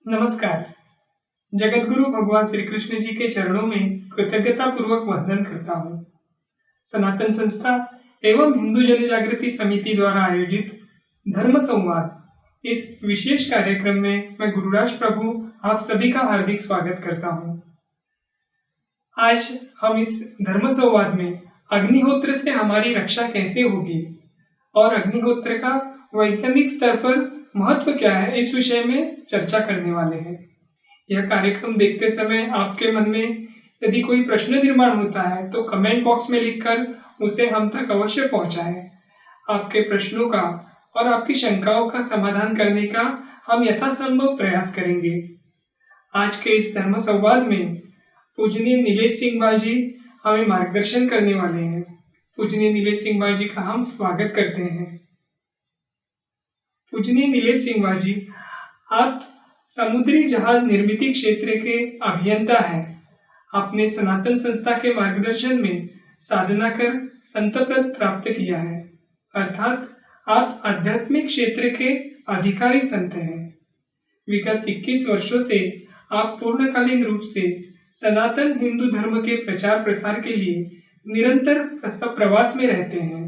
नमस्कार। जगतगुरु भगवान श्री कृष्ण जी के चरणों में कृतज्ञता पूर्वक वंदन करता हूँ। सनातन संस्था एवं हिंदू जन जागृति समिति द्वारा आयोजित धर्म संवाद इस विशेष कार्यक्रम में मैं गुरुराज प्रभु आप सभी का हार्दिक स्वागत करता हूँ। आज हम इस धर्म संवाद में अग्निहोत्र से हमारी रक्षा कैसे होगी और अग्निहोत्र का वैज्ञानिक स्तर पर महत्व क्या है, इस विषय में चर्चा करने वाले हैं। यह कार्यक्रम देखते समय आपके मन में यदि कोई प्रश्न निर्माण होता है तो कमेंट बॉक्स में लिखकर उसे हम तक अवश्य पहुंचाएं। आपके प्रश्नों का और आपकी शंकाओं का समाधान करने का हम यथासंभव प्रयास करेंगे। आज के इस धर्म संवाद में पूजनीय नीलेश सिंह बाजी हमें मार्गदर्शन करने वाले हैं। पूजनीय नीलेश सिंह बाजी का हम स्वागत करते हैं। पूजनीय नीलेश सिंह बाजी, आप समुद्री जहाज निर्मिती क्षेत्र के अभियंता हैं। आपने सनातन संस्था के मार्गदर्शन में साधना कर संतपद प्राप्त किया है, अर्थात आप आध्यात्मिक क्षेत्र के अधिकारी संत हैं। विगत 21 वर्षों से आप पूर्णकालीन रूप से सनातन हिंदू धर्म के प्रचार प्रसार के लिए निरंतर प्रवास में रहते हैं।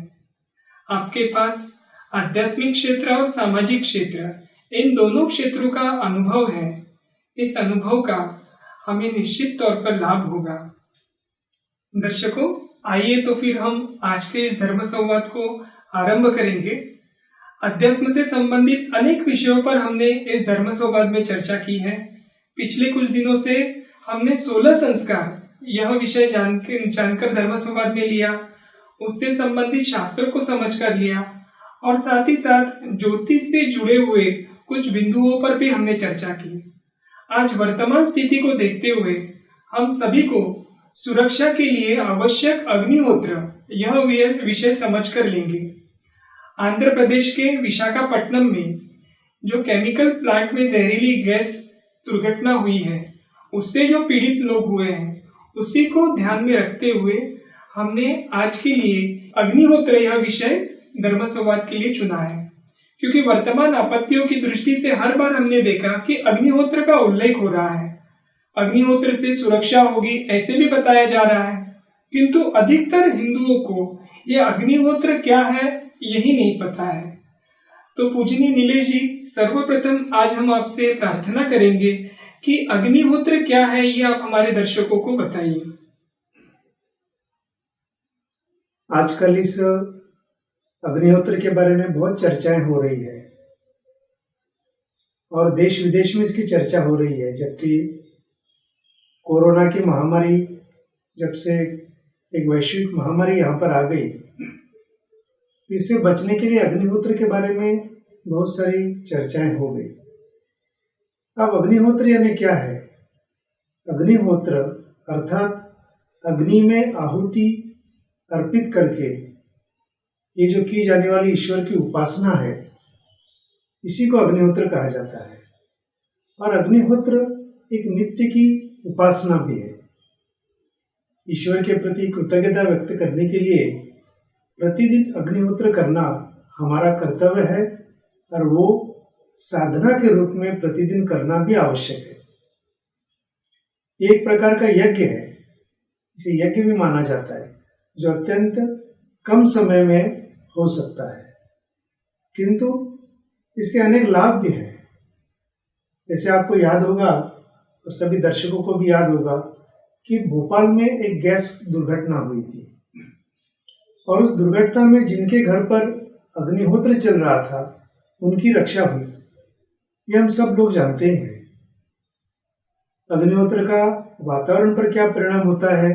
आपके पास आध्यात्मिक क्षेत्र और सामाजिक क्षेत्र, इन दोनों क्षेत्रों का अनुभव है। इस अनुभव का हमें निश्चित तौर पर लाभ होगा। दर्शकों, आइए तो फिर हम आज के इस धर्म संवाद को आरंभ करेंगे। अध्यात्म से संबंधित अनेक विषयों पर हमने इस धर्म संवाद में चर्चा की है। पिछले कुछ दिनों से हमने 16 संस्कार यह विषय जानकर धर्म संवाद में लिया, उससे संबंधित शास्त्रों को समझ कर लिया और साथ ही साथ ज्योतिष से जुड़े हुए कुछ बिंदुओं पर भी हमने चर्चा की। आज वर्तमान स्थिति को देखते हुए हम सभी को सुरक्षा के लिए आवश्यक अग्निहोत्र यह विषय समझ कर लेंगे। आंध्र प्रदेश के विशाखापट्टनम में जो केमिकल प्लांट में जहरीली गैस दुर्घटना हुई है, उससे जो पीड़ित लोग हुए हैं, उसी को ध्यान में रखते हुए हमने आज के लिए अग्निहोत्र यह विषय धर्म संवाद के लिए चुना है। क्योंकि वर्तमान आपत्तियों की दृष्टि से हर बार हमने देखा कि अग्निहोत्र का उल्लेख हो रहा है, अग्निहोत्र से सुरक्षा होगी ऐसे भी बताया जा रहा है, किंतु अधिकतर हिंदुओं को यह अग्निहोत्र क्या है यही नहीं पता है। तो पूजनीय नीलेश जी, सर्वप्रथम आज हम आपसे प्रार्थना करेंगे कि अग्निहोत्र क्या है, ये आप हमारे दर्शकों को बताइए। आजकल इस अग्निहोत्र के बारे में बहुत चर्चाएं हो रही है और देश विदेश में इसकी चर्चा हो रही है। जबकि कोरोना की महामारी, जब से एक वैश्विक महामारी यहाँ पर आ गई, इससे बचने के लिए अग्निहोत्र के बारे में बहुत सारी चर्चाएं हो गई। अब अग्निहोत्र यानी क्या है? अग्निहोत्र अर्थात अग्नि में आहुति अर्पित करके ये जो की जाने वाली ईश्वर की उपासना है, इसी को अग्निहोत्र कहा जाता है। और अग्निहोत्र एक नित्य की उपासना भी है। ईश्वर के प्रति कृतज्ञता व्यक्त करने के लिए प्रतिदिन अग्निहोत्र करना हमारा कर्तव्य है और वो साधना के रूप में प्रतिदिन करना भी आवश्यक है। एक प्रकार का यज्ञ है, इसे यज्ञ भी माना जाता है, जो अत्यंत कम समय में हो सकता है, किंतु इसके अनेक लाभ भी हैं। जैसे आपको याद होगा और सभी दर्शकों को भी याद होगा कि भोपाल में एक गैस दुर्घटना हुई थी और उस दुर्घटना में जिनके घर पर अग्निहोत्र चल रहा था उनकी रक्षा हुई, ये हम सब लोग जानते हैं। अग्निहोत्र का वातावरण पर क्या परिणाम होता है,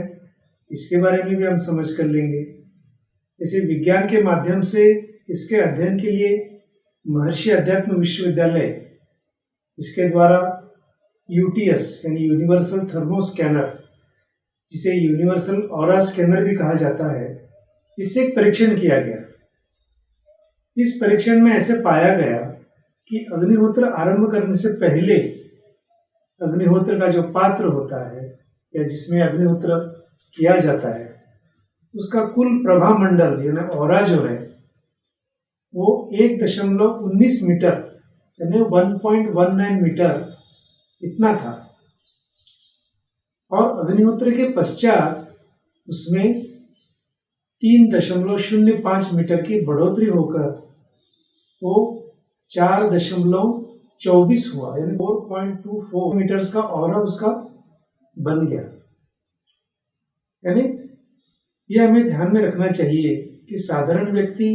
इसके बारे में भी हम समझ कर लेंगे। जैसे विज्ञान के माध्यम से इसके अध्ययन के लिए महर्षि अध्यात्म विश्वविद्यालय, इसके द्वारा यूटीएस यानी यूनिवर्सल थर्मो स्कैनर, जिसे यूनिवर्सल ऑरा स्कैनर भी कहा जाता है, इससे एक परीक्षण किया गया। इस परीक्षण में ऐसे पाया गया कि अग्निहोत्र आरंभ करने से पहले अग्निहोत्र का जो पात्र होता है या जिसमें अग्निहोत्र किया जाता है, उसका कुल प्रभा मंडल यानी ऑरा जो है वो 1.19 मीटर यानी 1.19 मीटर इतना था। और अग्निहोत्र के पश्चात उसमें 3.05 मीटर की बढ़ोतरी होकर वो 4.24 हुआ, यानी 4.24 मीटर्स का ऑरा उसका बन गया। यानी यह हमें ध्यान में रखना चाहिए कि साधारण व्यक्ति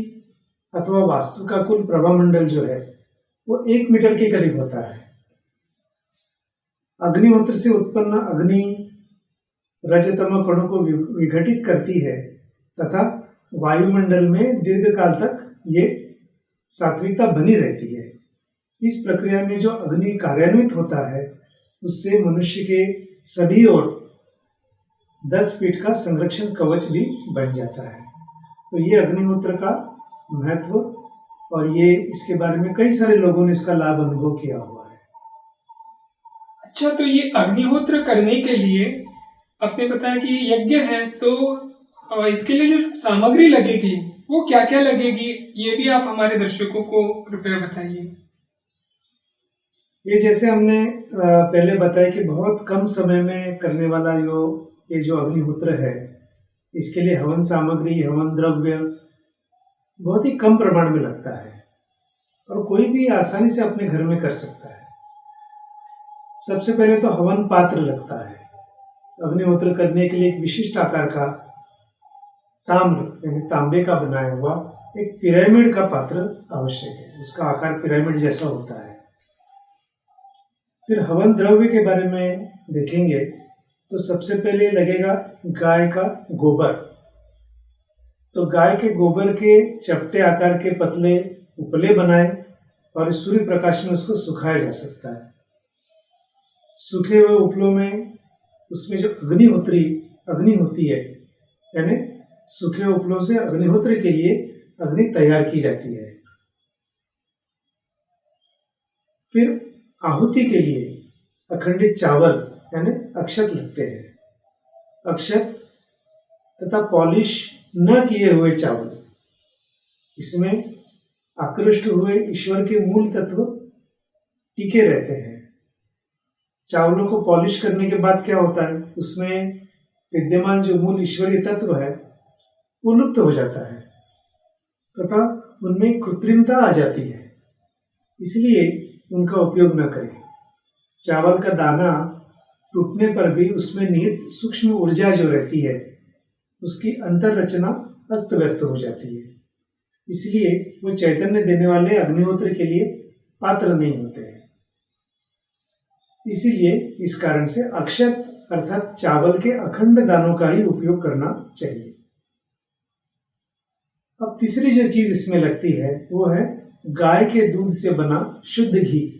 अथवा वास्तु का कुल प्रभामंडल जो है वो 1 मीटर के करीब होता है। अग्निहोत्र से उत्पन्न अग्नि रजतम कणों को विघटित करती है तथा वायुमंडल में दीर्घकाल तक ये सात्विकता बनी रहती है। इस प्रक्रिया में जो अग्नि कार्यान्वित होता है उससे मनुष्य के सभी ओर 10 फीट का संरक्षण कवच भी बन जाता है। तो ये अग्निहोत्र का महत्व, और ये इसके बारे में कई सारे लोगों ने इसका लाभ अनुभव किया हुआ है। अच्छा, तो ये अग्निहोत्र करने के लिए आपने बताया कि यज्ञ है, तो इसके लिए जो सामग्री लगेगी वो क्या क्या लगेगी, ये भी आप हमारे दर्शकों को कृपया बताइए। ये जैसे हमने पहले बताया कि बहुत कम समय में करने वाला ये जो अग्निहोत्र है, इसके लिए हवन सामग्री, हवन द्रव्य बहुत ही कम प्रमाण में लगता है और कोई भी आसानी से अपने घर में कर सकता है। सबसे पहले तो हवन पात्र लगता है। अग्निहोत्र करने के लिए एक विशिष्ट आकार का ताम्र यानी तांबे का बनाया हुआ एक पिरामिड का पात्र आवश्यक है। उसका आकार पिरामिड जैसा होता है। फिर हवन द्रव्य के बारे में देखेंगे तो सबसे पहले लगेगा गाय का गोबर। तो गाय के गोबर के चपटे आकार के पतले उपले बनाए और सूर्य प्रकाश में उसको सुखाया जा सकता है। सूखे हुए उपलों में उसमें जो अग्नि होती है, यानी सूखे उपलों से अग्निहोत्र के लिए अग्नि तैयार की जाती है। फिर आहुति के लिए अखंडित चावल यानी अक्षत लगते हैं। अक्षत तथा पॉलिश न किए हुए चावल, इसमें आकृष्ट हुए ईश्वर के मूल तत्व टिके रहते हैं। चावलों को पॉलिश करने के बाद क्या होता है, उसमें विद्यमान जो मूल ईश्वरीय तत्व है वो लुप्त हो जाता है तथा उनमें कृत्रिमता आ जाती है। इसलिए उनका उपयोग न करें। चावल का दाना टूटने पर भी उसमें निहित सूक्ष्म ऊर्जा जो रहती है उसकी अंतर रचना अस्त व्यस्त हो जाती है। इसलिए वो चैतन्य देने वाले अग्निहोत्र के लिए पात्र नहीं होते हैं। इसीलिए इस कारण से अक्षत अर्थात चावल के अखंड दानों का ही उपयोग करना चाहिए। अब तीसरी जो चीज इसमें लगती है वो है गाय के दूध से बना शुद्ध घी।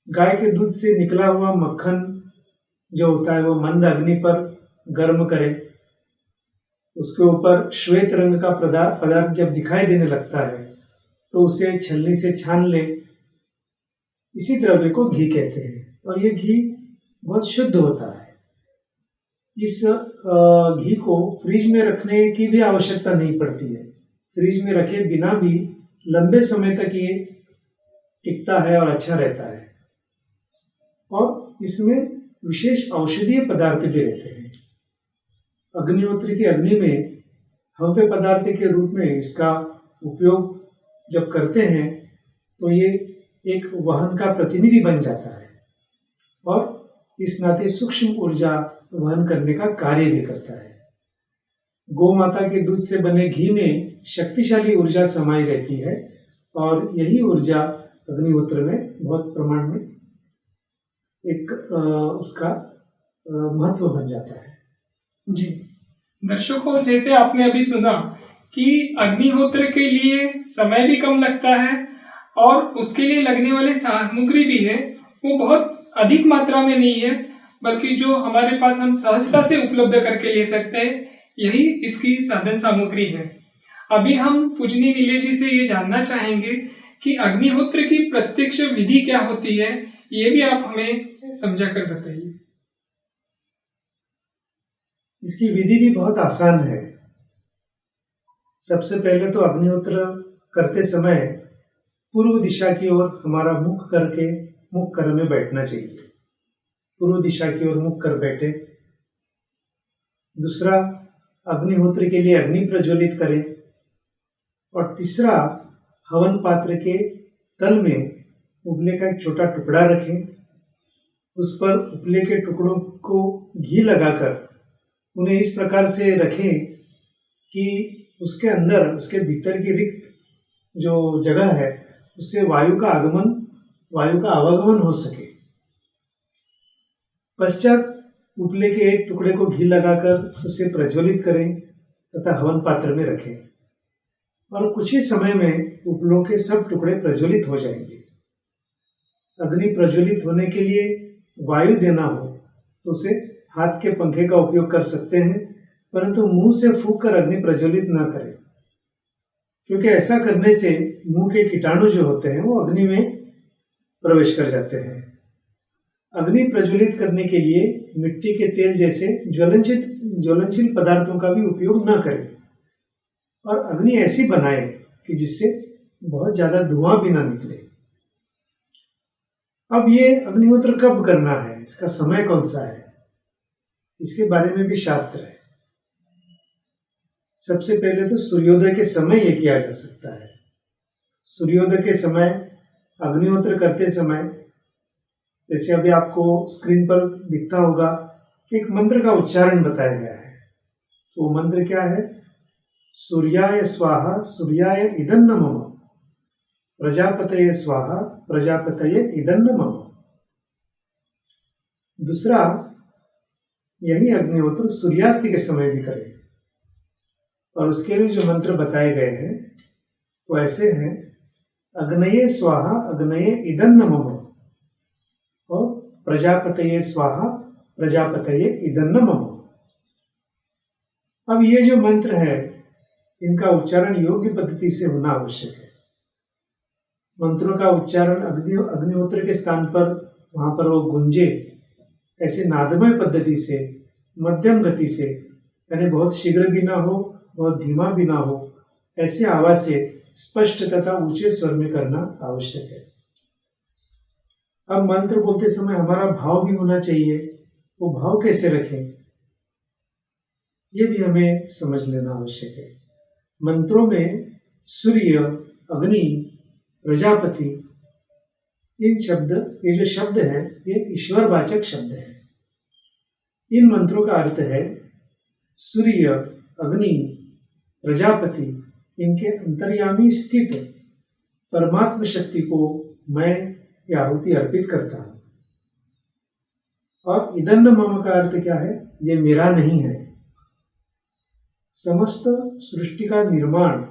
गाय के दूध से निकला हुआ मक्खन जो होता है वो मंद अग्नि पर गर्म करें, उसके ऊपर श्वेत रंग का पदार्थ जब दिखाई देने लगता है तो उसे छलनी से छान ले। इसी द्रव्य को घी कहते हैं और ये घी बहुत शुद्ध होता है। इस घी को फ्रिज में रखने की भी आवश्यकता नहीं पड़ती है। फ्रिज में रखे बिना भी लंबे समय तक ये टिकता है और अच्छा रहता है। और इसमें विशेष औषधीय पदार्थ भी रहते हैं। अग्निहोत्र की अग्नि में हव्य पदार्थ के रूप में इसका उपयोग जब करते हैं तो ये एक वाहन का प्रतिनिधि बन जाता है और इस नाते सूक्ष्म ऊर्जा वहन करने का कार्य भी करता है। गौ माता के दूध से बने घी में शक्तिशाली ऊर्जा समाई रहती है और यही ऊर्जा अग्निहोत्र में बहुत प्रमाण में एक उसका महत्व बन जाता है। जी दर्शकों, जैसे आपने अभी सुना कि अग्निहोत्र के लिए समय भी कम लगता है और उसके लिए लगने वाली सामग्री भी है वो बहुत अधिक मात्रा में नहीं है, बल्कि जो हमारे पास हम सहजता से उपलब्ध करके ले सकते हैं, यही इसकी साधन सामग्री है। अभी हम पूजनीय नीलेश जी से ये जानना चाहेंगे कि अग्निहोत्र की प्रत्यक्ष विधि क्या होती है, ये भी आप हमें समझा कर बताइए। इसकी विधि भी बहुत आसान है। सबसे पहले तो अग्निहोत्र करते समय पूर्व दिशा की ओर हमारा मुख करके मुख कर में बैठना चाहिए, पूर्व दिशा की ओर मुख कर बैठे। दूसरा, अग्निहोत्र के लिए अग्नि प्रज्वलित करें। और तीसरा, हवन पात्र के तल में उपले का एक छोटा टुकड़ा रखें, उस पर उपले के टुकड़ों को घी लगाकर उन्हें इस प्रकार से रखें कि उसके अंदर, उसके भीतर की रिक्त जो जगह है उससे वायु का आवागमन हो सके। पश्चात उपले के एक टुकड़े को घी लगाकर उसे प्रज्वलित करें तथा हवन पात्र में रखें और कुछ ही समय में उपलों के सब टुकड़े प्रज्वलित हो जाएंगे। अग्नि प्रज्वलित होने के लिए वायु देना हो तो उसे हाथ के पंखे का उपयोग कर सकते हैं, परंतु मुंह से फूंक कर अग्नि प्रज्वलित न करें, क्योंकि ऐसा करने से मुंह के कीटाणु जो होते हैं वो अग्नि में प्रवेश कर जाते हैं। अग्नि प्रज्वलित करने के लिए मिट्टी के तेल जैसे ज्वलनशील पदार्थों का भी उपयोग न करें और अग्नि ऐसी बनाएं कि जिससे बहुत ज्यादा धुआं भी ना निकले। अब ये अग्निहोत्र कब करना है, इसका समय कौन सा है, इसके बारे में भी शास्त्र है। सबसे पहले तो सूर्योदय के समय ये किया जा सकता है। सूर्योदय के समय अग्निहोत्र करते समय, जैसे अभी आपको स्क्रीन पर दिखता होगा कि एक मंत्र का उच्चारण बताया गया है। तो वो मंत्र क्या है? सूर्याय स्वाहा सूर्याय इदन्न मम, प्रजापतये स्वाहा प्रजापतये इदन्न मम। दूसरा, यही अग्निहोत्र सूर्यास्त के समय भी करें और उसके लिए जो मंत्र बताए गए हैं वो ऐसे हैं: अग्नये स्वाहा अग्नये इदन्न मम और प्रजापतये स्वाहा प्रजापतये इदन्न मम। अब ये जो मंत्र है इनका उच्चारण योग्य पद्धति से होना आवश्यक है। मंत्रों का उच्चारण अग्निहोत्र के स्थान पर वहां पर वो गुंजे ऐसे नादमय पद्धति से, मध्यम गति से, यानी बहुत शीघ्र भी ना हो बहुत धीमा भी ना हो, ऐसे आवाज से स्पष्ट तथा ऊंचे स्वर में करना आवश्यक है। अब मंत्र बोलते समय हमारा भाव भी होना चाहिए। वो भाव कैसे रखें ये भी हमें समझ लेना आवश्यक है। मंत्रों में सूर्य, अग्नि, प्रजापति, ये जो शब्द हैं ये ईश्वरवाचक शब्द हैं। इन मंत्रों का अर्थ है सूर्य, अग्नि, प्रजापति, इनके अंतर्यामी स्थित परमात्म शक्ति को मैं ये आहुति अर्पित करता हूं। और इदन्न मम का अर्थ क्या है? ये मेरा नहीं है। समस्त सृष्टि का निर्माण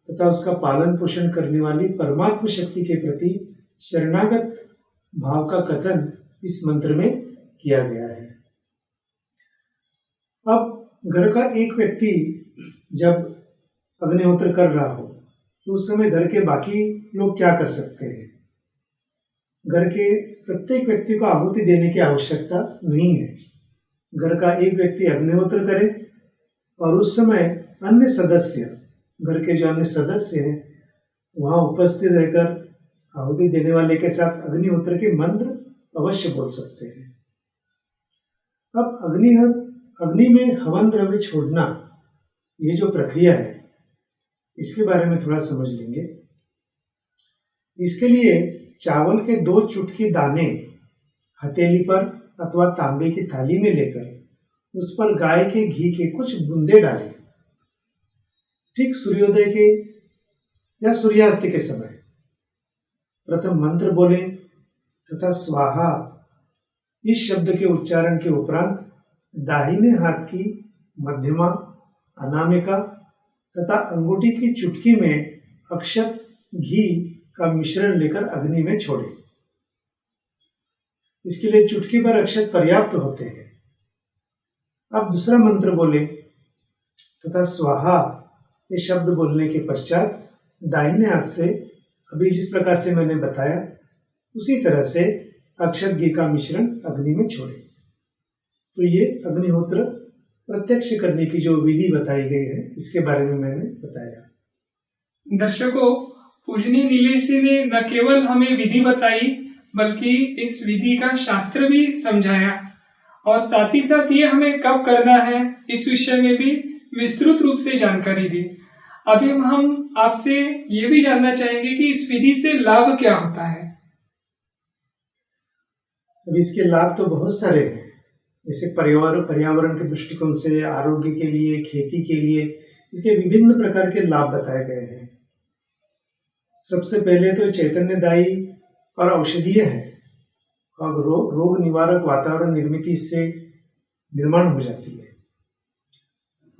तथा उसका पालन पोषण करने वाली परमात्म शक्ति के प्रति शरणागत भाव का कथन इस मंत्र में किया गया है। अब घर का एक व्यक्ति जब अग्निहोत्र कर रहा हो तो उस समय घर के बाकी लोग क्या कर सकते हैं? घर के प्रत्येक व्यक्ति को आहुति देने की आवश्यकता नहीं है। घर का एक व्यक्ति अग्निहोत्र करे और उस समय अन्य सदस्य, घर के जो अन्य सदस्य हैं वहां उपस्थित रहकर आहुति देने वाले के साथ अग्निहोत्र के मंत्र अवश्य बोल सकते हैं। अब अग्नि में हवन द्रव्य छोड़ना, ये जो प्रक्रिया है इसके बारे में थोड़ा समझ लेंगे। इसके लिए चावल के 2 चुटकी दाने हथेली पर अथवा तांबे की थाली में लेकर उस पर गाय के घी के कुछ बूंदे डालें। ठीक सूर्योदय के या सूर्यास्त के समय प्रथम मंत्र बोलें तथा स्वाहा इस शब्द के उच्चारण के उपरांत दाहिने हाथ की मध्यमा, अनामिका तथा अंगूठी की चुटकी में अक्षत घी का मिश्रण लेकर अग्नि में छोड़ें। इसके लिए चुटकी भर अक्षत पर्याप्त होते हैं। अब दूसरा मंत्र बोले तथा स्वाहा ये शब्द बोलने के पश्चात दाहिने हाथ से अभी जिस प्रकार से मैंने बताया उसी तरह से अक्षत घी का मिश्रण अग्नि में छोड़े। तो ये अग्निहोत्र प्रत्यक्ष करने की जो विधि बताई गई है इसके बारे में मैंने बताया। दर्शकों, पूजनीय नीलेश जी ने न केवल हमें विधि बताई बल्कि इस विधि का शास्त्र भी समझाया और साथ ही साथ ये हमें कब करना है इस विषय में भी विस्तृत रूप से जानकारी दी। अभी हम आपसे ये भी जानना चाहेंगे कि इस विधि से लाभ क्या होता है। अब इसके लाभ तो बहुत सारे हैं, जैसे पर्यावरण के दृष्टिकोण से, आरोग्य के लिए, खेती के लिए इसके विभिन्न प्रकार के लाभ बताए गए हैं। सबसे पहले तो चैतन्यदायी और औषधीय है। अब रोग निवारक वातावरण निर्मित इससे निर्माण हो जाती है।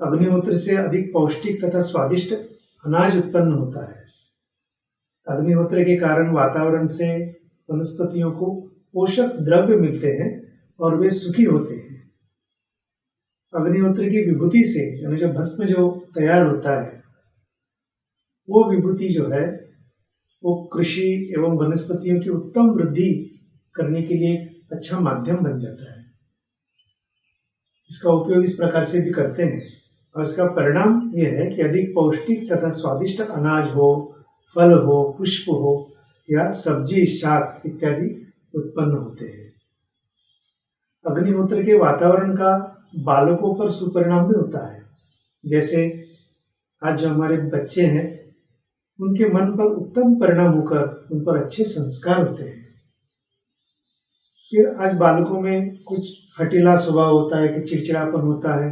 अग्निहोत्र से अधिक पौष्टिक तथा स्वादिष्ट अनाज उत्पन्न होता है। अग्निहोत्र के कारण वातावरण से वनस्पतियों को पोषक द्रव्य मिलते हैं और वे सुखी होते हैं। अग्निहोत्र की विभूति से यानी जो भस्म जो तैयार होता है, वो विभूति जो है वो कृषि एवं वनस्पतियों की उत्तम वृद्धि करने के लिए अच्छा माध्यम बन जाता है। इसका उपयोग इस प्रकार से भी करते हैं और इसका परिणाम यह है कि अधिक पौष्टिक तथा स्वादिष्ट अनाज हो, फल हो, पुष्प हो या सब्जी, शाक इत्यादि उत्पन्न होते हैं। अग्निहोत्र के वातावरण का बालकों पर सुपरिणाम भी होता है। जैसे आज जो हमारे बच्चे हैं, उनके मन पर उत्तम परिणाम होकर उन पर अच्छे संस्कार होते हैं। फिर आज बालकों में कुछ हठीला स्वभाव होता है कि चिड़चिड़ापन होता है,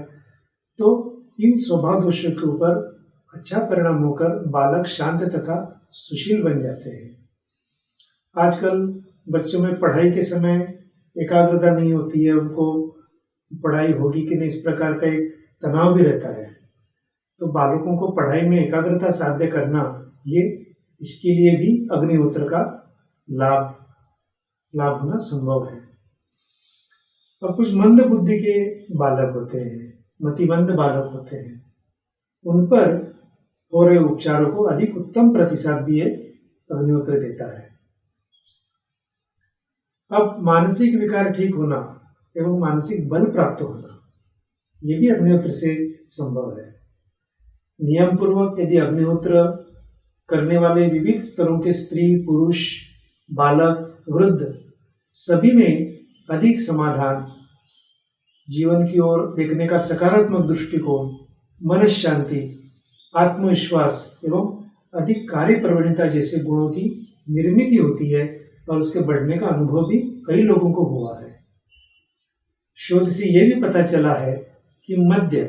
तो इन स्वभाव दोषों के ऊपर अच्छा परिणाम होकर बालक शांत तथा सुशील बन जाते हैं। आजकल बच्चों में पढ़ाई के समय एकाग्रता नहीं होती है, उनको पढ़ाई होगी कि नहीं इस प्रकार का एक तनाव भी रहता है। तो बालकों को पढ़ाई में एकाग्रता साध्य करना, ये इसके लिए भी अग्निहोत्र का लाभ होना संभव है। अब कुछ मंद बुद्धि के बालक होते हैं, मतिमंद बालक होते हैं, उन पर हो रहे उपचारों को अधिक उत्तम प्रतिसाद भी अग्निहोत्र देता है। अब मानसिक विकार ठीक होना एवं मानसिक बल प्राप्त होना, ये भी अग्निहोत्र से संभव है। नियम पूर्वक यदि अग्निहोत्र करने वाले विविध स्तरों के स्त्री, पुरुष, बालक, वृद्ध सभी में अधिक समाधान, जीवन की ओर देखने का सकारात्मक दृष्टिकोण, मन शांति, आत्मविश्वास एवं अधिक कार्य प्रवणता जैसे गुणों की निर्मित होती है और उसके बढ़ने का अनुभव भी कई लोगों को हुआ है। शोध से यह भी पता चला है कि मद्य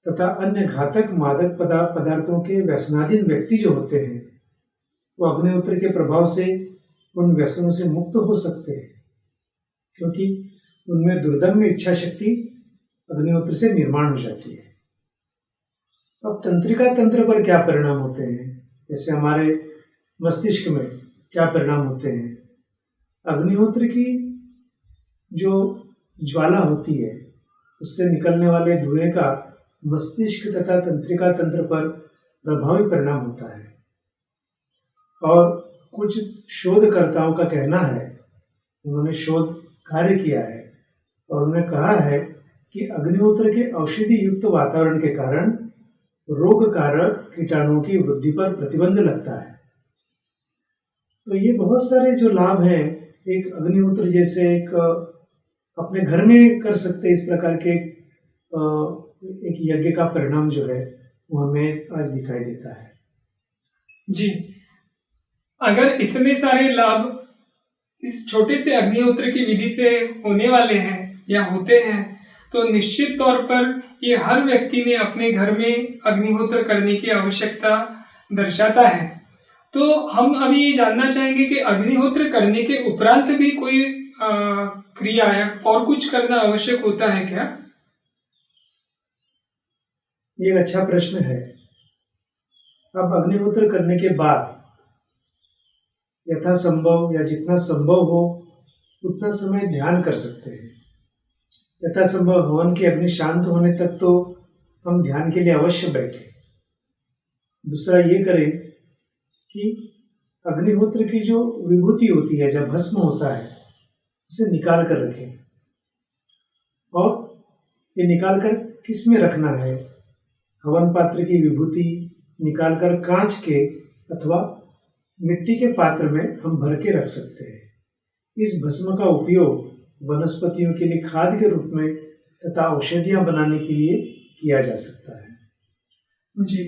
तथा अन्य घातक मादक पदार्थों के व्यसनाधीन व्यक्ति जो होते हैं, वो अग्निहोत्र के प्रभाव से उन व्यसनों से मुक्त हो सकते हैं, क्योंकि उनमें दुर्दम्य इच्छा शक्ति अग्निहोत्र से निर्माण हो जाती है। अब तंत्रिका तंत्र पर क्या परिणाम होते हैं, जैसे हमारे मस्तिष्क में क्या परिणाम होते हैं। अग्निहोत्र की जो ज्वाला होती है, उससे निकलने वाले धुएं का मस्तिष्क तथा तंत्रिका तंत्र पर प्रभावी परिणाम होता है। और कुछ शोधकर्ताओं का कहना है, उन्होंने शोध कार्य किया है और उन्होंने कहा है कि अग्निहोत्र के औषधि युक्त वातावरण के कारण रोगकारक कीटाणुओं की वृद्धि पर प्रतिबंध लगता है। तो ये बहुत सारे जो लाभ हैं, एक अग्निहोत्र जैसे एक अपने घर में कर सकते इस प्रकार के एक यज्ञ का परिणाम जो है वो हमें आज दिखाई देता है। जी, अगर इतने सारे लाभ इस छोटे से अग्निहोत्र की विधि से होने वाले हैं या होते हैं, तो निश्चित तौर पर ये हर व्यक्ति ने अपने घर में अग्निहोत्र करने की आवश्यकता दर्शाता है। तो हम अभी ये जानना चाहेंगे कि अग्निहोत्र करने के उपरांत भी कोई क्रिया या और कुछ करना आवश्यक होता है क्या? ये एक अच्छा प्रश्न है। अब अग्निहोत्र करने के बाद यथासंभव या जितना संभव हो उतना समय ध्यान कर सकते हैं। यथासंभव हवन की अग्नि शांत होने तक तो हम ध्यान के लिए अवश्य बैठे। दूसरा ये करें कि अग्निहोत्र की जो विभूति होती है, जब भस्म होता है, उसे निकाल कर रखें। और ये निकाल कर किस में रखना है? हवन पात्र की विभूति निकालकर कांच के अथवा मिट्टी के पात्र में हम भर के रख सकते हैं। इस भस्म का उपयोग वनस्पतियों के लिए खाद के रूप में तथा औषधियां बनाने के लिए किया जा सकता है। जी,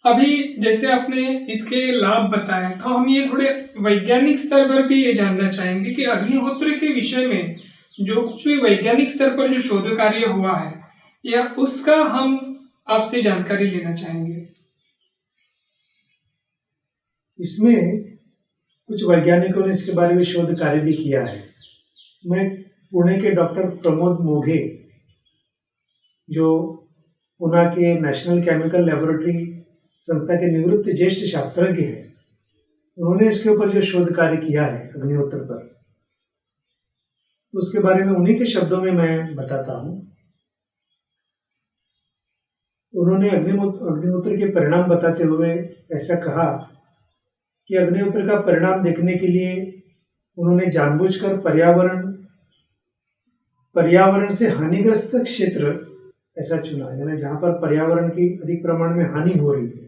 अभी जैसे आपने इसके लाभ बताए, तो हम ये थोड़े वैज्ञानिक स्तर पर भी ये जानना चाहेंगे कि अग्निहोत्र के विषय में जो कुछ भी वैज्ञानिक स्तर पर जो शोध कार्य हुआ है, या उसका हम आपसे जानकारी लेना चाहेंगे। इसमें कुछ वैज्ञानिकों ने इसके बारे में शोध कार्य भी किया है। मैं पुणे के डॉक्टर प्रमोद मोघे, जो पुणे के नेशनल केमिकल लेबोरेटरी संस्था के निवृत्त ज्येष्ठ शास्त्रज्ञ हैं, उन्होंने इसके ऊपर जो शोध कार्य किया है अग्निहोत्र पर, तो उसके बारे में उन्हीं के शब्दों में मैं बताता हूँ। उन्होंने अग्निहोत्र के परिणाम बताते हुए ऐसा कहा कि अग्निहोत्र का परिणाम देखने के लिए उन्होंने जानबूझकर पर्यावरण से हानिग्रस्त क्षेत्र ऐसा चुना, यानी जहाँ पर पर्यावरण की अधिक प्रमाण में हानि हो रही है,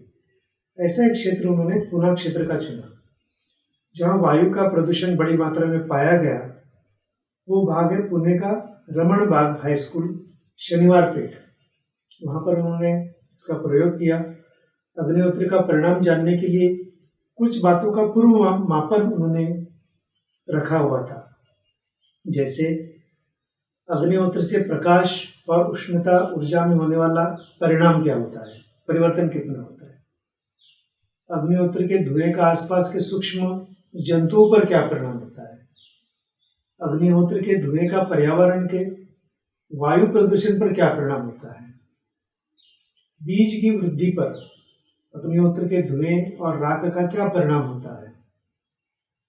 ऐसा एक क्षेत्र उन्होंने पुणे क्षेत्र का चुना। जहाँ वायु का प्रदूषण बड़ी मात्रा में पाया गया, वो भाग है पुणे का रमण बाग हाई स्कूल, शनिवार पेठ। वहाँ पर उन्होंने इसका प्रयोग किया। अग्निहोत्र का परिणाम जानने के लिए कुछ बातों का पूर्व मापन उन्होंने रखा हुआ था, जैसे अग्निहोत्र से प्रकाश और उष्णता ऊर्जा में होने वाला परिणाम क्या होता है, परिवर्तन कितना होता है। अग्निहोत्र के धुएं का आसपास के सूक्ष्म जंतुओं पर क्या परिणाम होता है। अग्निहोत्र के धुएं का पर्यावरण के वायु प्रदूषण पर क्या परिणाम होता है। बीज की वृद्धि पर अग्निहोत्र के धुएं और राख का क्या परिणाम होता है।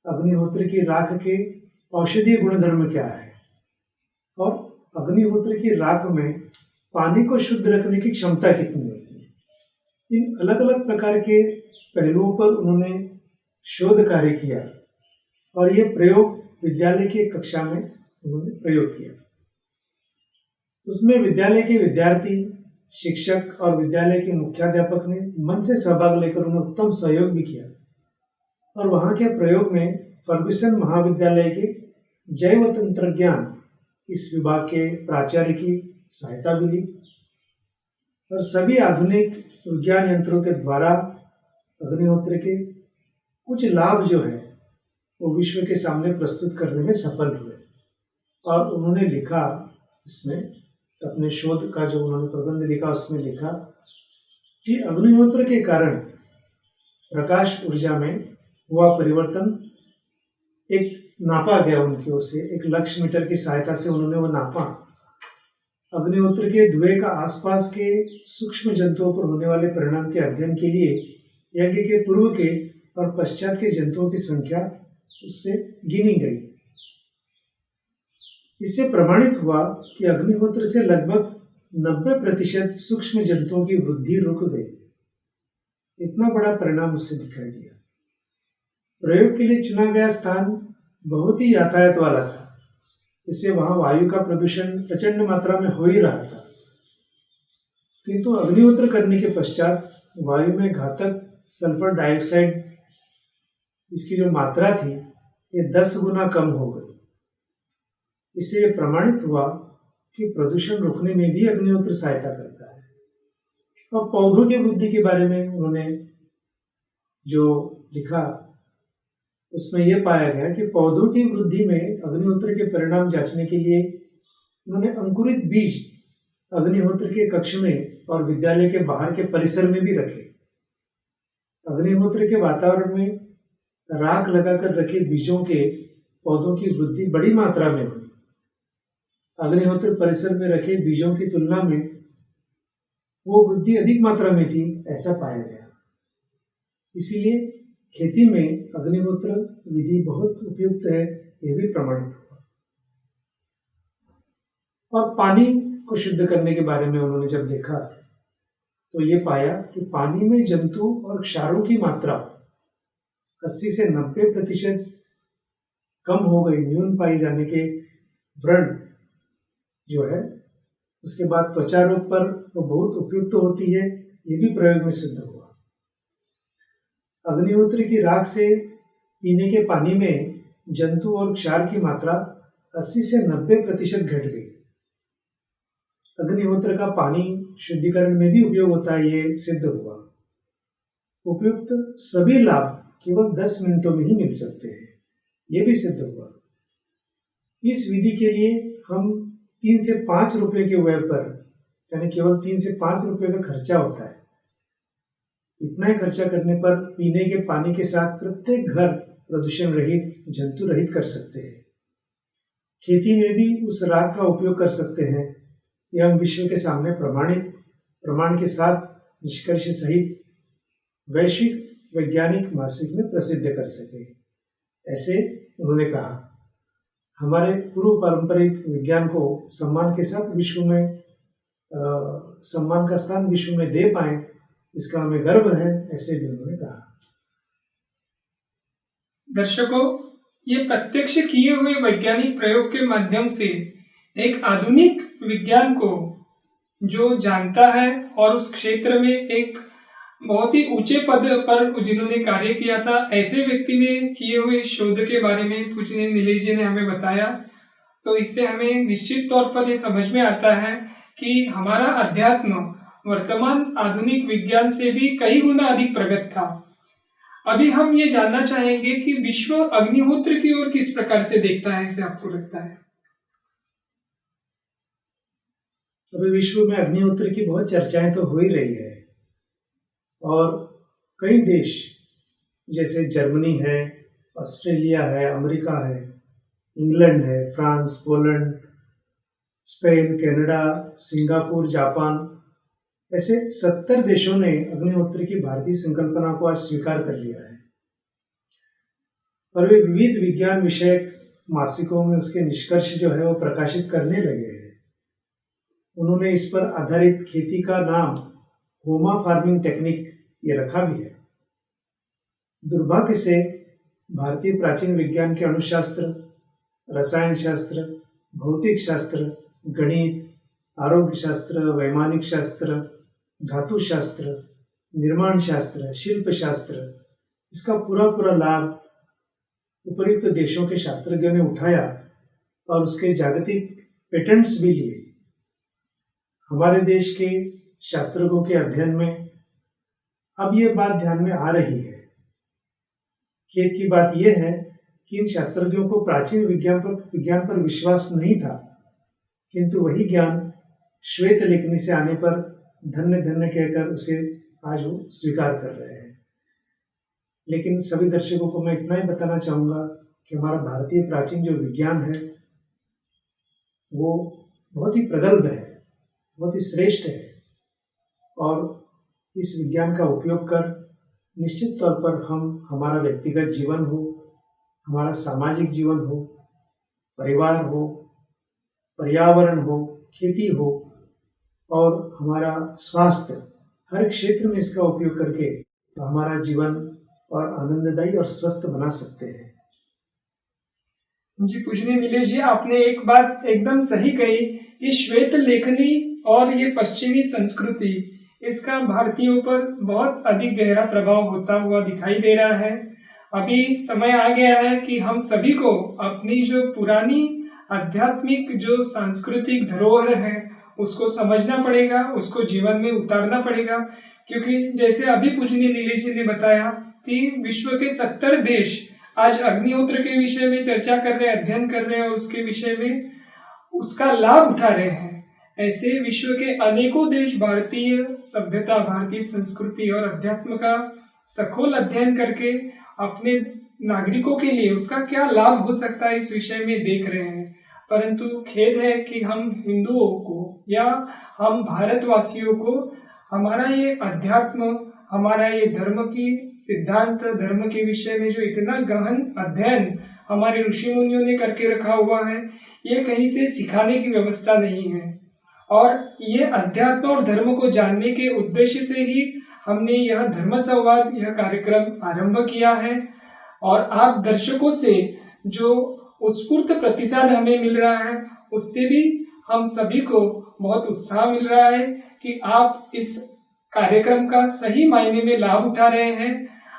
अग्निहोत्र की राख के औषधीय गुणधर्म क्या है, और अग्निहोत्र की राख में पानी को शुद्ध रखने की क्षमता कितनी होती है। इन अलग अलग प्रकार के पहलुओं पर उन्होंने शोध कार्य किया और ये प्रयोग विद्यालय की कक्षा में उन्होंने प्रयोग किया। उसमें विद्यालय के विद्यार्थी, शिक्षक और विद्यालय के मुख्याध्यापक ने मन से सहभाग लेकर उन्हें उत्तम सहयोग भी किया, और वहाँ के प्रयोग में फर्ग्यूसन महाविद्यालय के जैव तंत्रज्ञान इस विभाग के प्राचार्य की सहायता भी ली, और सभी आधुनिक विज्ञान यंत्रों के द्वारा अग्निहोत्र के कुछ लाभ जो है वो विश्व के सामने प्रस्तुत करने में सफल हुए। और उन्होंने लिखा, इसमें अपने शोध का जो उन्होंने प्रबंध लिखा उसमें लिखा कि अग्निहोत्र के कारण प्रकाश ऊर्जा में हुआ परिवर्तन एक नापा गया उनकी ओर से, एक लक्ष्य मीटर की सहायता से उन्होंने वो नापा। अग्निहोत्र के धुएं का आसपास के सूक्ष्म जंतुओं पर होने वाले परिणाम के अध्ययन के लिए यज्ञ के पूर्व के और पश्चात के जंतुओं की संख्या उससे गिनी गई। इससे प्रमाणित हुआ कि अग्निहोत्र से लगभग 90% सूक्ष्म जंतुओं की वृद्धि रुक गई। इतना बड़ा परिणाम उससे दिखाई दिया। प्रयोग के लिए चुना गया स्थान बहुत ही यातायात वाला था, इससे वहां वायु का प्रदूषण प्रचंड मात्रा में हो ही रहा था, किंतु अग्निहोत्र करने के पश्चात वायु में घातक सल्फर डाइऑक्साइड इसकी जो मात्रा थी ये 10 गुना कम हो गई। इससे यह प्रमाणित हुआ कि प्रदूषण रोकने में भी अग्निहोत्र सहायता करता है। और पौधों की वृद्धि के बारे में उन्होंने जो लिखा उसमें यह पाया गया कि पौधों की वृद्धि में अग्निहोत्र के परिणाम जांचने के लिए उन्होंने अंकुरित बीज अग्निहोत्र के कक्ष में और विद्यालय के बाहर के परिसर में भी रखे। अग्निहोत्र के वातावरण में राख लगाकर रखे बीजों के पौधों की वृद्धि बड़ी मात्रा में हुई। अग्निहोत्र परिसर में रखे बीजों की तुलना में वो वृद्धि अधिक मात्रा में थी, ऐसा पाया गया। इसीलिए खेती में अग्निहोत्र विधि बहुत उपयुक्त है, यह भी प्रमाणित हुआ। और पानी को शुद्ध करने के बारे में उन्होंने जब देखा तो ये पाया कि पानी में जंतु और क्षारों की मात्रा 80 से 90% कम हो गई। न्यून पाई जाने के व्रण जो है उसके बाद त्वचा रोग पर वो बहुत उपयुक्त होती है, ये भी प्रयोग में सिद्ध हुआ। अग्निहोत्र की राख से पीने के पानी में जंतु और क्षार की मात्रा 80 से 90% घट गई। अग्निहोत्र का पानी शुद्धिकरण में भी उपयोग होता है, ये सिद्ध हुआ। उपयुक्त सभी लाभ केवल 10 मिनटों में ही मिल सकते हैं, ये भी सिद्ध हुआ। इस विधि के लिए हम 3 से 5 रुपए के व्यय पर, यानी केवल 3 से 5 रुपए का खर्चा होता है। इतना ही खर्चा करने पर पीने के पानी के साथ प्रत्येक घर प्रदूषण रहित, जंतु रहित कर सकते हैं। खेती में भी उस राख का उपयोग कर सकते हैं। यह हम विश्व के सामने प्रमाण के साथ निष्कर्ष सहित वैश्विक वैज्ञानिक मासिक में प्रसिद्ध कर सके, ऐसे उन्होंने कहा। हमारे पूर्व पारंपरिक विज्ञान को सम्मान के साथ विश्व में सम्मान का स्थान विश्व में दे पाए, इसका हमें गर्व है, ऐसे भी उन्होंने कहा। दर्शकों, ये प्रत्यक्ष किए हुए वैज्ञानिक प्रयोग के माध्यम से एक आधुनिक विज्ञान को जो जानता है और उस क्षेत्र में एक बहुत ही ऊंचे पद पर जिन्होंने कार्य किया था, ऐसे व्यक्ति ने किए हुए शोध के बारे में पूज्य नीलेश जी ने हमें बताया। तो इससे हमें निश्चित तौर पर ये समझ में आता है कि हमारा अध्यात्म वर्तमान आधुनिक विज्ञान से भी कई गुना अधिक प्रगत था। अभी हम ये जानना चाहेंगे कि विश्व अग्निहोत्र की ओर किस प्रकार से देखता है, ऐसे आपको लगता है? अभी विश्व में अग्निहोत्र की बहुत चर्चाएं तो हो ही रही है, और कई देश जैसे जर्मनी है, ऑस्ट्रेलिया है, अमेरिका है, इंग्लैंड है, France, Poland, Spain, Canada, Singapore, Japan, ऐसे 70 देशों ने अग्निहोत्र की भारतीय संकल्पना को आज स्वीकार कर लिया है और वे विविध विज्ञान विषयक मासिकों में उसके निष्कर्ष जो है वो प्रकाशित करने लगे हैं। उन्होंने इस पर आधारित खेती का नाम होमा फार्मिंग टेक्निक ये रखा भी है। दुर्भाग्य से भारतीय प्राचीन विज्ञान के अणुशास्त्र, रसायन शास्त्र, भौतिक शास्त्र, गणित, आरोग्य शास्त्र, वैमानिक शास्त्र, धातु शास्त्र, निर्माण शास्त्र, शिल्प शास्त्र, इसका पूरा लाभ उपयुक्त देशों के शास्त्रज्ञों ने उठाया और उसके जागतिक पेटेंट्स भी लिए। हमारे देश के शास्त्रज्ञों के अध्ययन में अब ये बात ध्यान में आ रही है। खेद की बात यह है कि इन शास्त्रज्ञों को प्राचीन विज्ञान पर विश्वास नहीं था, किंतु वही ज्ञान श्वेत लेखनी से आने पर धन्य धन्य कहकर उसे आज वो स्वीकार कर रहे हैं। लेकिन सभी दर्शकों को मैं इतना ही बताना चाहूँगा कि हमारा भारतीय प्राचीन जो विज्ञान है वो बहुत ही प्रगल्भ है, बहुत ही श्रेष्ठ है, और इस विज्ञान का उपयोग कर निश्चित तौर पर हम हमारा व्यक्तिगत जीवन हो, हमारा सामाजिक जीवन हो, परिवार हो, पर्यावरण हो, खेती हो और हमारा स्वास्थ्य, हर क्षेत्र में इसका उपयोग करके हमारा जीवन और आनंददायी और स्वस्थ बना सकते हैं। जी पूजनीय नीलेश जी, आपने एक बात एकदम सही कही कि श्वेत लेखनी और ये पश्चिमी संस्कृति, इसका भारतीयों पर बहुत अधिक गहरा प्रभाव होता हुआ दिखाई दे रहा है। अभी समय आ गया है कि हम सभी को अपनी जो पुरानी आध्यात्मिक जो सांस्कृतिक धरोहर है उसको समझना पड़ेगा, उसको जीवन में उतारना पड़ेगा। क्योंकि जैसे अभी पूजनीय नीलेश जी ने बताया कि विश्व के 70 देश आज अग्निहोत्र के विषय में चर्चा कर रहे हैं, अध्ययन कर रहे हैं और उसके विषय में उसका लाभ उठा रहे हैं। ऐसे विश्व के अनेकों देश भारतीय सभ्यता, भारतीय संस्कृति और अध्यात्म का सखोल अध्ययन करके अपने नागरिकों के लिए उसका क्या लाभ हो सकता है इस विषय में देख रहे हैं। परंतु खेद है कि हम हिंदुओं को या हम भारतवासियों को हमारा ये अध्यात्म, हमारा ये धर्म की सिद्धांत, धर्म के विषय में जो इतना गहन अध्ययन हमारे ऋषि मुनियों ने करके रखा हुआ है, ये कहीं से सिखाने की व्यवस्था नहीं है। और ये अध्यात्म और धर्म को जानने के उद्देश्य से ही हमने यह धर्म संवाद, यह कार्यक्रम आरंभ किया है। और आप दर्शकों से जो उत्स्फूर्त प्रतिसाद हमें मिल रहा है, उससे भी हम सभी को बहुत उत्साह मिल रहा है कि आप इस कार्यक्रम का सही मायने में लाभ उठा रहे हैं।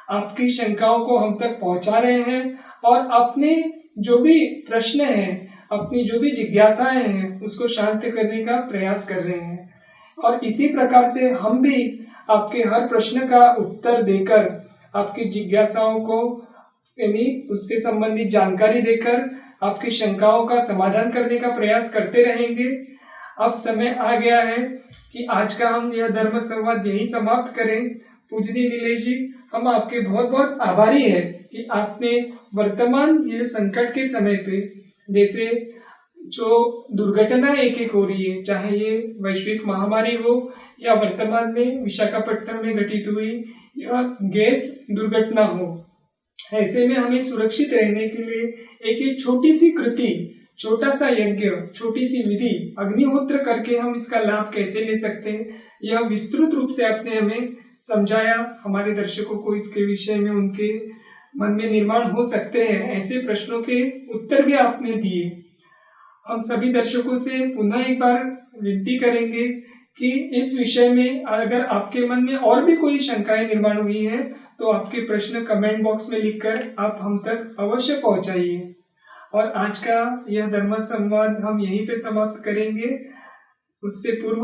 आपकी शंकाओं को हम तक पहुंचा रहे हैं और अपने जो भी प्रश्न हैं, अपनी जो भी जिज्ञासाएं हैं, उसको शांत करने का प्रयास कर रहे हैं। और इसी प्रकार से हम भी आपके हर प्रश्न का उत्तर देकर, आपकी जिज्ञासाओं को यानी उससे संबंधित जानकारी देकर आपकी शंकाओं का समाधान करने का प्रयास करते रहेंगे। अब समय आ गया है कि आज का हम यह धर्म संवाद यही समाप्त करें। पूजनीय नीलेश जी, हम आपके बहुत बहुत आभारी हैं कि आपने वर्तमान ये संकट के समय पे, जैसे जो दुर्घटना एक हो रही है, चाहे ये वैश्विक महामारी हो या वर्तमान में विशाखापट्टनम में घटित हुई या गैस दुर्घटना हो, ऐसे में हमें सुरक्षित रहने के लिए एक छोटी सी कृति, छोटा सा यज्ञ, छोटी सी विधि अग्निहोत्र करके हम इसका लाभ कैसे ले सकते हैं, यह विस्तृत रूप से आपने हमें समझाया। हमारे दर्शकों को इसके विषय में उनके मन में निर्माण हो सकते हैं ऐसे प्रश्नों के उत्तर भी आपने दिए। हम सभी दर्शकों से पुनः एक बार विनती करेंगे कि इस विषय में अगर आपके मन में और भी कोई शंकाएं निर्माण हुई है तो आपके प्रश्न कमेंट बॉक्स में लिखकर आप हम तक अवश्य पहुंचाइए। और आज का यह धर्म संवाद हम यहीं पे समाप्त करेंगे। उससे पूर्व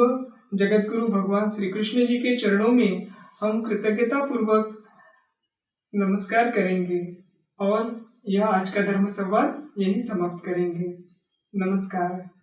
जगत गुरु भगवान श्री कृष्ण जी के चरणों में हम कृतज्ञता पूर्वक नमस्कार करेंगे और यह आज का धर्म संवाद यहीं समाप्त करेंगे। नमस्कार।